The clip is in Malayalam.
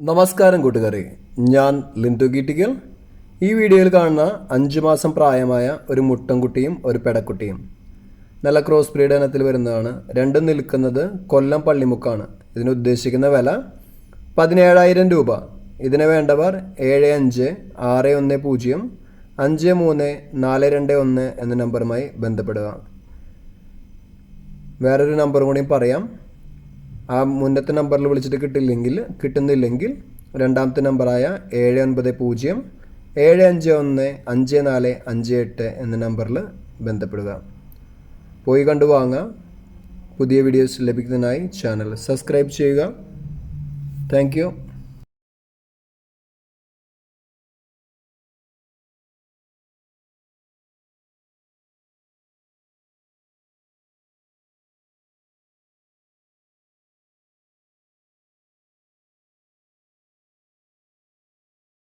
നമസ്കാരം കൂട്ടുകാരെ, ഞാൻ ലിൻഡു ഗീറ്റിക്കൽ. ഈ വീഡിയോയിൽ കാണുന്ന 5 മാസം പ്രായമായ ഒരു മുട്ടൻകുട്ടിയും ഒരു പെടക്കുട്ടിയും നല്ല ക്രോസ് ബ്രീഡ് ഇനത്തിൽ വരുന്നതാണ്. രണ്ടും നിൽക്കുന്നത് കൊല്ലം പള്ളിമുക്കാണ്. ഇതിന് ഉദ്ദേശിക്കുന്ന വില 17,000 രൂപ. ഇതിന് വേണ്ടവർ 7561053421 എന്ന നമ്പറുമായി ബന്ധപ്പെടുക. വേറൊരു നമ്പർ കൂടിയും പറയാം. ആ മുന്നത്തെ നമ്പറിൽ വിളിച്ചിട്ട് കിട്ടുന്നില്ലെങ്കിൽ രണ്ടാമത്തെ നമ്പറായ 7907515458 എന്ന നമ്പറിൽ ബന്ധപ്പെടുക. പോയി കണ്ടു വാങ്ങുക. പുതിയ വീഡിയോസ് ലഭിക്കുന്നതിനായി ചാനൽ സബ്സ്ക്രൈബ് ചെയ്യുക. Thank you.